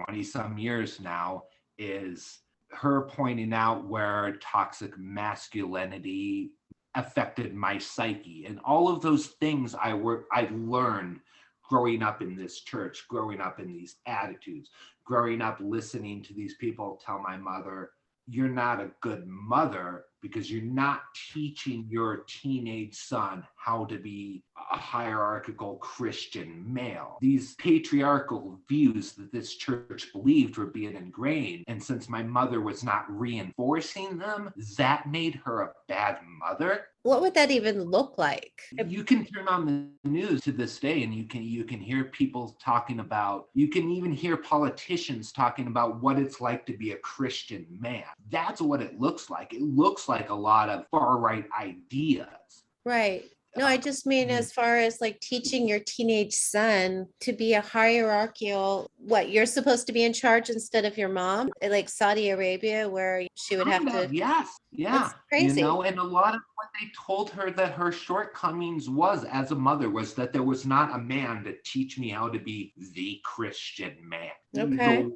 20 some years now is her pointing out where toxic masculinity affected my psyche, and all of those things I learned growing up in this church, growing up in these attitudes, growing up listening to these people tell my mother, you're not a good mother because you're not teaching your teenage son how to be a hierarchical Christian male. These patriarchal views that this church believed were being ingrained. And since my mother was not reinforcing them, that made her a bad mother. What would that even look like? You can turn on the news to this day and you can hear people talking about, you can even hear politicians talking about what it's like to be a Christian man. That's what it looks like. It looks like a lot of far-right ideas. Right. No, I just mean as far as like teaching your teenage son to be a hierarchical, what, you're supposed to be in charge instead of your mom, like Saudi Arabia, where she would have to. Yes. Yeah. That's crazy. And a lot of what they told her that her shortcomings was as a mother was that there was not a man to teach me how to be the Christian man. Okay.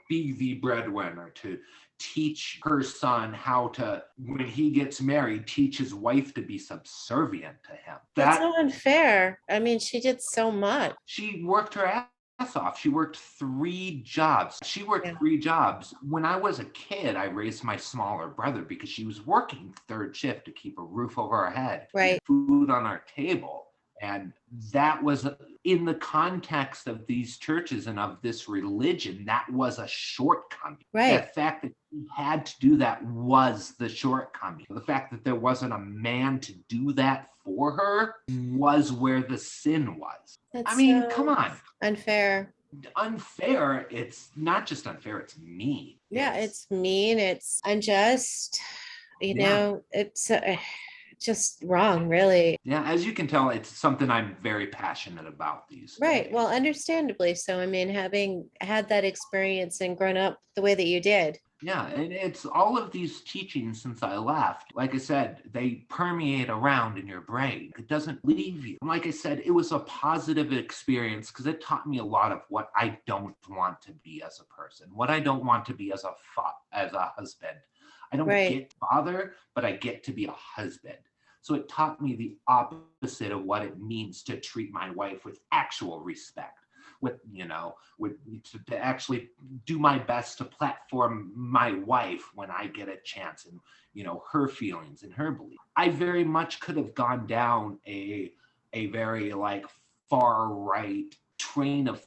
Be the breadwinner, to teach her son how to, when he gets married, teach his wife to be subservient to him. That's so unfair. I mean, she did so much. She worked her ass off. She worked 3 jobs. When I was a kid, I raised my smaller brother because she was working 3rd shift to keep a roof over our head, right, food on our table. And that was in the context of these churches and of this religion, that was a shortcoming. Right. The fact that he had to do that was the shortcoming. The fact that there wasn't a man to do that for her was where the sin was. That's come on. Unfair. It's not just unfair, it's mean. Yeah, it's mean. It's unjust. It's just wrong, really. Yeah, as you can tell, it's something I'm very passionate about these Right. days. Well, understandably so. I mean, having had that experience and grown up the way that you did. Yeah, and it's all of these teachings since I left. Like I said, they permeate around in your brain. It doesn't leave you. Like I said, it was a positive experience because it taught me a lot of what I don't want to be as a person, what I don't want to be as a husband. I don't get father, but I get to be a husband. So it taught me the opposite of what it means to treat my wife with actual respect, to actually do my best to platform my wife when I get a chance, and, her feelings and her beliefs. I very much could have gone down a very far right train of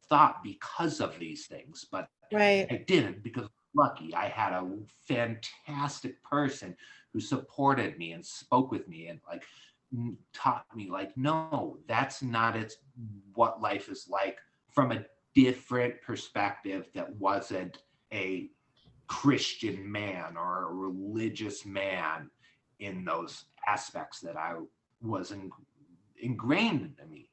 thought because of these things, but I didn't, because lucky. I had a fantastic person who supported me and spoke with me and like taught me like, no, that's not it's what life is like from a different perspective that wasn't a Christian man or a religious man in those aspects that I was ingrained into me.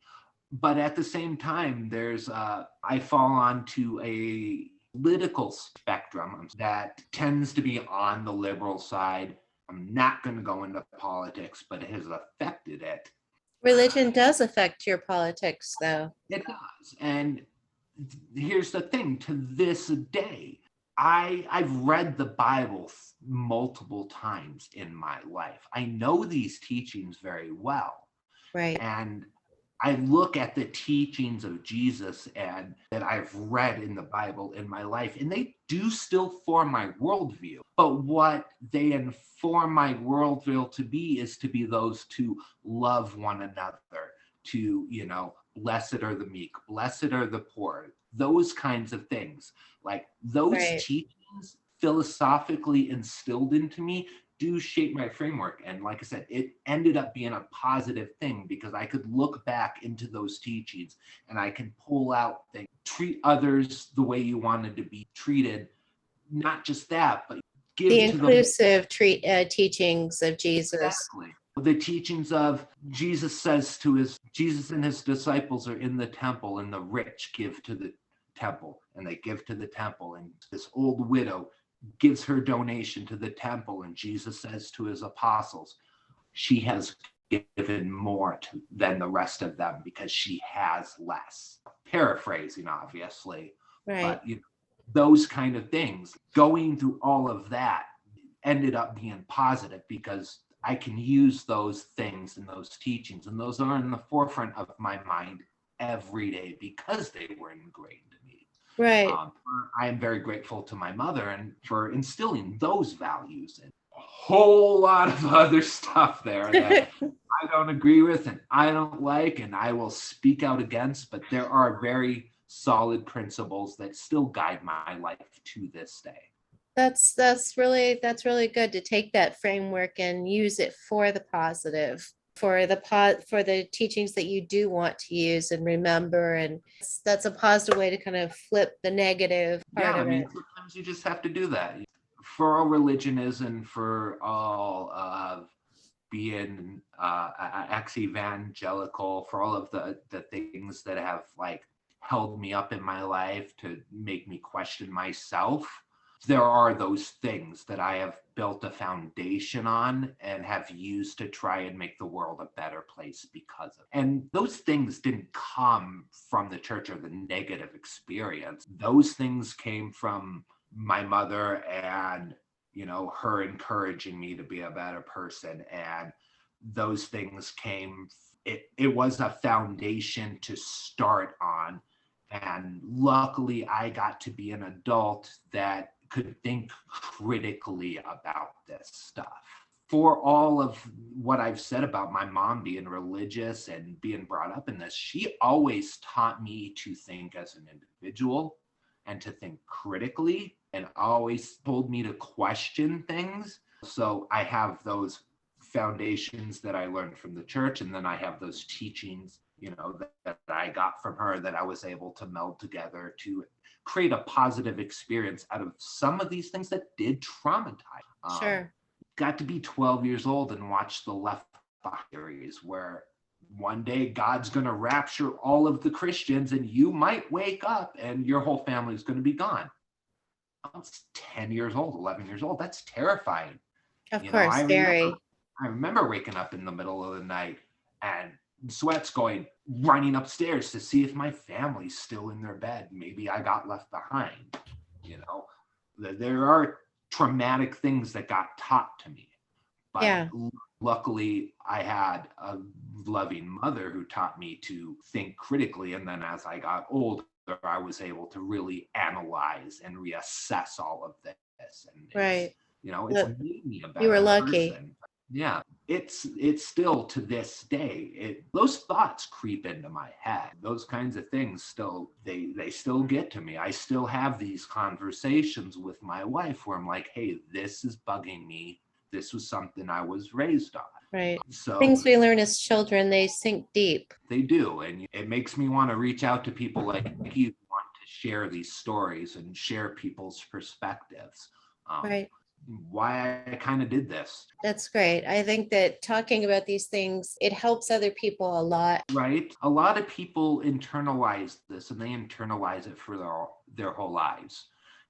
But at the same time, I fall onto a political spectrum that tends to be on the liberal side. I'm not going to go into politics, but it has affected it. Religion does affect your politics, though. It does. And here's the thing, to this day, I've read the Bible multiple times in my life. I know these teachings very well. Right. And I look at the teachings of Jesus and that I've read in the Bible in my life, and they do still form my worldview. But what they inform my worldview to be is to be those to love one another, to, blessed are the meek, blessed are the poor, those kinds of things. Like those Right. teachings philosophically instilled into me do shape my framework. And like I said, it ended up being a positive thing because I could look back into those teachings and I can pull out things, treat others the way you wanted to be treated. Not just that, but give The to inclusive teachings of Jesus. Exactly. The teachings of Jesus Jesus and his disciples are in the temple, and the rich give to the temple, and they give to the temple. And this old widow gives her donation to the temple, and Jesus says to his apostles, she has given more than the rest of them because she has less. Paraphrasing, obviously. Right. But those kind of things, going through all of that ended up being positive because I can use those things and those teachings, and those are in the forefront of my mind every day because they were ingrained in me. Right. I am very grateful to my mother and for instilling those values and a whole lot of other stuff there that I don't agree with and I don't like and I will speak out against, but there are very solid principles that still guide my life to this day. That's really good to take that framework and use it for the positive, for the teachings that you do want to use and remember, and that's a positive way to kind of flip the negative part of it. Sometimes you just have to do that. For all religion is and for all of being ex-evangelical, for all of the things that have like held me up in my life to make me question myself, there are those things that I have built a foundation on and have used to try and make the world a better place because of it. And those things didn't come from the church or the negative experience. Those things came from my mother and, her encouraging me to be a better person. And those things it was a foundation to start on. And luckily I got to be an adult that could think critically about this stuff. For all of what I've said about my mom being religious and being brought up in this, she always taught me to think as an individual and to think critically, and always told me to question things. So I have those foundations that I learned from the church, and then I have those teachings, that I got from her that I was able to meld together to create a positive experience out of some of these things that did traumatize. Sure. Got to be 12 years old and watch the Left Behind series where one day God's going to rapture all of the Christians and you might wake up and your whole family is going to be gone. I was 10 years old, 11 years old. That's terrifying. Of course, very. I remember waking up in the middle of the night and sweats running upstairs to see if my family's still in their bed. Maybe I got left behind. There are traumatic things that got taught to me. But luckily, I had a loving mother who taught me to think critically. And then as I got older, I was able to really analyze and reassess all of this. And right. it's made me a better You were lucky. person. Yeah. it's still to this day, those thoughts creep into my head. Those kinds of things still, they still get to me. I still have these conversations with my wife where I'm like, hey, this is bugging me. This was something I was raised on. Right. So Things we learn as children, they sink deep. they do. And it makes me want to reach out to people like you who want to share these stories and share people's perspectives. Right. Why I kind of did this. That's great. I think that talking about these things, it helps other people a lot. Right? A lot of people internalize this, and they internalize it for their whole lives.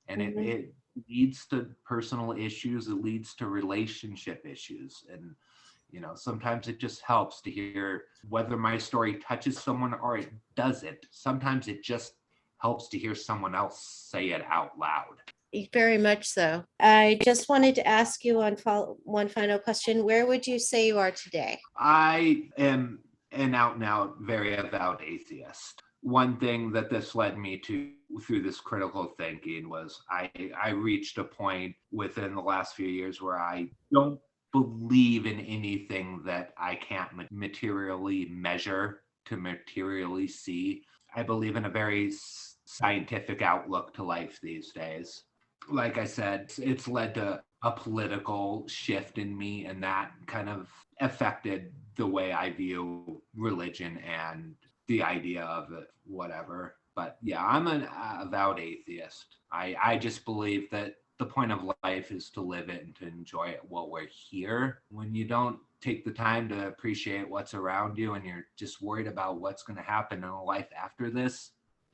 And it leads to personal issues, it leads to relationship issues. And sometimes it just helps to hear whether my story touches someone or it doesn't. Sometimes it just helps to hear someone else say it out loud. Very much so. I just wanted to ask you one final question. Where would you say you are today? I am an out and out, very avowed atheist. One thing that this led me to through this critical thinking was I reached a point within the last few years where I don't believe in anything that I can't materially measure, to materially see. I believe in a very scientific outlook to life these days. Like I said, it's led to a political shift in me, and that kind of affected the way I view religion and the idea of it, whatever. But yeah, I'm an avowed atheist. I just believe that the point of life is to live it and to enjoy it while we're here. When you don't take the time to appreciate what's around you and you're just worried about what's going to happen in life after this,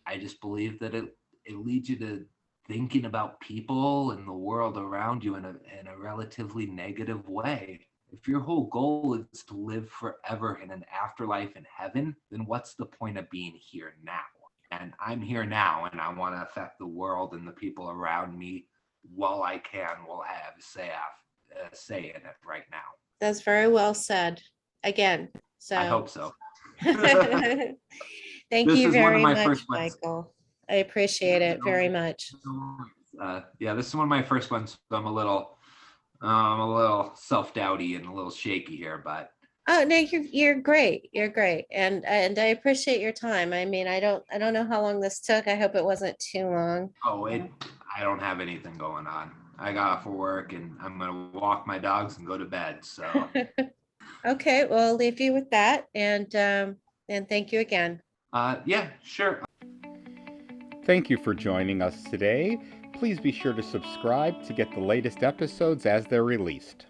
I just believe that it leads you to thinking about people and the world around you in a relatively negative way. If your whole goal is to live forever in an afterlife in heaven, then what's the point of being here now? And I'm here now, and I want to affect the world and the people around me while I can, will have say in it right now. That's very well said. Again, so I hope so. Thank This you is one of very my much, first ones. Michael. I appreciate it very much. Yeah, this is one of my first ones. So I'm a little self-doubty and a little shaky here, but Oh no, you're great. You're great, and I appreciate your time. I mean, I don't know how long this took. I hope it wasn't too long. I don't have anything going on. I got off of work and I'm gonna walk my dogs and go to bed. So Okay, well, I'll leave you with that, and thank you again. yeah, sure. Thank you for joining us today. Please be sure to subscribe to get the latest episodes as they're released.